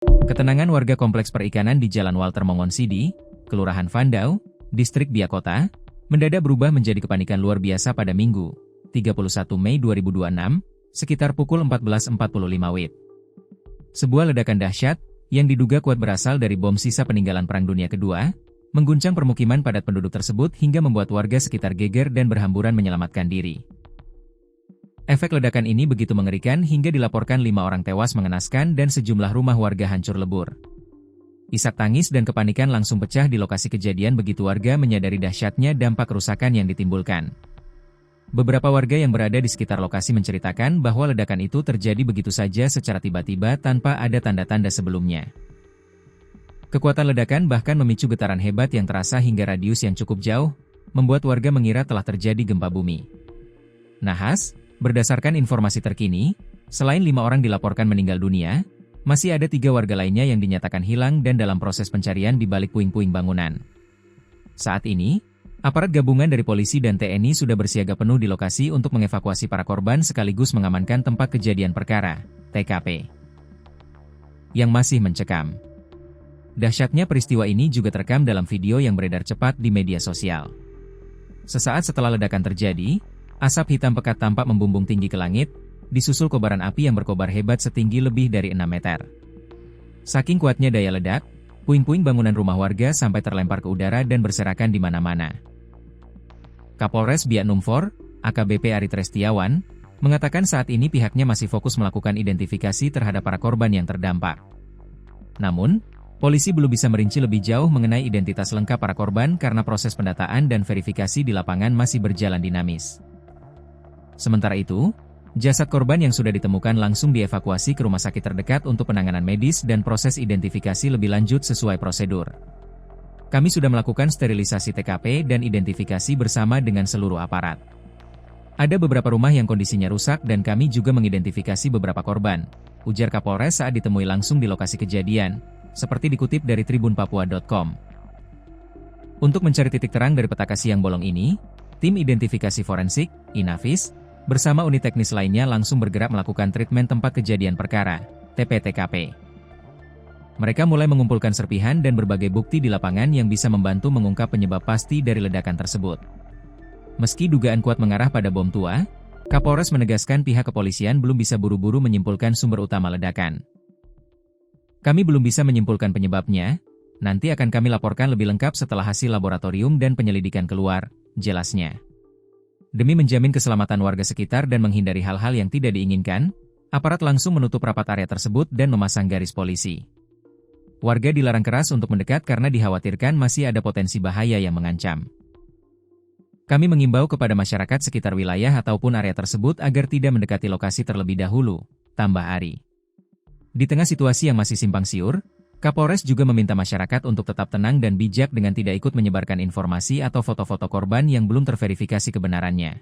Ketenangan warga kompleks perikanan di Jalan Walter Mongonsidi, Kelurahan Vandau, Distrik Biakota, mendadak berubah menjadi kepanikan luar biasa pada Minggu, 31 Mei 2026, sekitar pukul 14.45 WIB. Sebuah ledakan dahsyat, yang diduga kuat berasal dari bom sisa peninggalan Perang Dunia Kedua, mengguncang permukiman padat penduduk tersebut hingga membuat warga sekitar geger dan berhamburan menyelamatkan diri. Efek ledakan ini begitu mengerikan hingga dilaporkan 5 orang tewas mengenaskan dan sejumlah rumah warga hancur lebur. Isak tangis dan kepanikan langsung pecah di lokasi kejadian begitu warga menyadari dahsyatnya dampak kerusakan yang ditimbulkan. Beberapa warga yang berada di sekitar lokasi menceritakan bahwa ledakan itu terjadi begitu saja secara tiba-tiba tanpa ada tanda-tanda sebelumnya. Kekuatan ledakan bahkan memicu getaran hebat yang terasa hingga radius yang cukup jauh, membuat warga mengira telah terjadi gempa bumi. Nahas, berdasarkan informasi terkini, selain 5 orang dilaporkan meninggal dunia, masih ada 3 warga lainnya yang dinyatakan hilang dan dalam proses pencarian di balik puing-puing bangunan. Saat ini, aparat gabungan dari polisi dan TNI sudah bersiaga penuh di lokasi untuk mengevakuasi para korban sekaligus mengamankan tempat kejadian perkara, TKP, yang masih mencekam. Dahsyatnya peristiwa ini juga terekam dalam video yang beredar cepat di media sosial. Sesaat setelah ledakan terjadi, asap hitam pekat tampak membumbung tinggi ke langit, disusul kobaran api yang berkobar hebat setinggi lebih dari 6 meter. Saking kuatnya daya ledak, puing-puing bangunan rumah warga sampai terlempar ke udara dan berserakan di mana-mana. Kapolres Biak Numfor, AKBP Ari Trestiawan, mengatakan saat ini pihaknya masih fokus melakukan identifikasi terhadap para korban yang terdampak. Namun, polisi belum bisa merinci lebih jauh mengenai identitas lengkap para korban karena proses pendataan dan verifikasi di lapangan masih berjalan dinamis. Sementara itu, jasad korban yang sudah ditemukan langsung dievakuasi ke rumah sakit terdekat untuk penanganan medis dan proses identifikasi lebih lanjut sesuai prosedur. Kami sudah melakukan sterilisasi TKP dan identifikasi bersama dengan seluruh aparat. Ada beberapa rumah yang kondisinya rusak dan kami juga mengidentifikasi beberapa korban, ujar Kapolres saat ditemui langsung di lokasi kejadian, seperti dikutip dari tribunpapua.com. Untuk mencari titik terang dari petaka siang bolong ini, tim identifikasi forensik, Inavis, bersama unit teknis lainnya langsung bergerak melakukan treatment tempat kejadian perkara, TPTKP. Mereka mulai mengumpulkan serpihan dan berbagai bukti di lapangan yang bisa membantu mengungkap penyebab pasti dari ledakan tersebut. Meski dugaan kuat mengarah pada bom tua, Kapolres menegaskan pihak kepolisian belum bisa buru-buru menyimpulkan sumber utama ledakan. Kami belum bisa menyimpulkan penyebabnya, nanti akan kami laporkan lebih lengkap setelah hasil laboratorium dan penyelidikan keluar, jelasnya. Demi menjamin keselamatan warga sekitar dan menghindari hal-hal yang tidak diinginkan, aparat langsung menutup rapat area tersebut dan memasang garis polisi. Warga dilarang keras untuk mendekat karena dikhawatirkan masih ada potensi bahaya yang mengancam. Kami mengimbau kepada masyarakat sekitar wilayah ataupun area tersebut agar tidak mendekati lokasi terlebih dahulu, tambah Ari. Di tengah situasi yang masih simpang siur, Kapolres juga meminta masyarakat untuk tetap tenang dan bijak dengan tidak ikut menyebarkan informasi atau foto-foto korban yang belum terverifikasi kebenarannya.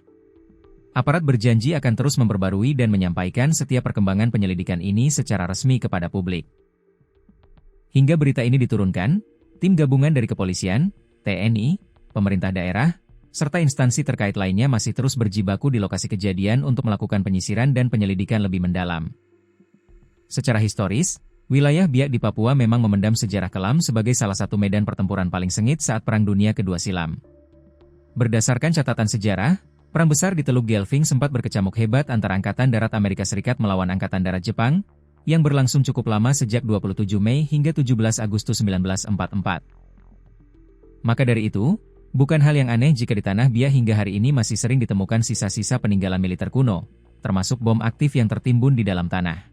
Aparat berjanji akan terus memperbarui dan menyampaikan setiap perkembangan penyelidikan ini secara resmi kepada publik. Hingga berita ini diturunkan, tim gabungan dari kepolisian, TNI, pemerintah daerah, serta instansi terkait lainnya masih terus berjibaku di lokasi kejadian untuk melakukan penyisiran dan penyelidikan lebih mendalam. Secara historis, wilayah Biak di Papua memang memendam sejarah kelam sebagai salah satu medan pertempuran paling sengit saat Perang Dunia Kedua silam. Berdasarkan catatan sejarah, perang besar di Teluk Gelving sempat berkecamuk hebat antara Angkatan Darat Amerika Serikat melawan Angkatan Darat Jepang, yang berlangsung cukup lama sejak 27 Mei hingga 17 Agustus 1944. Maka dari itu, bukan hal yang aneh jika di tanah Biak hingga hari ini masih sering ditemukan sisa-sisa peninggalan militer kuno, termasuk bom aktif yang tertimbun di dalam tanah.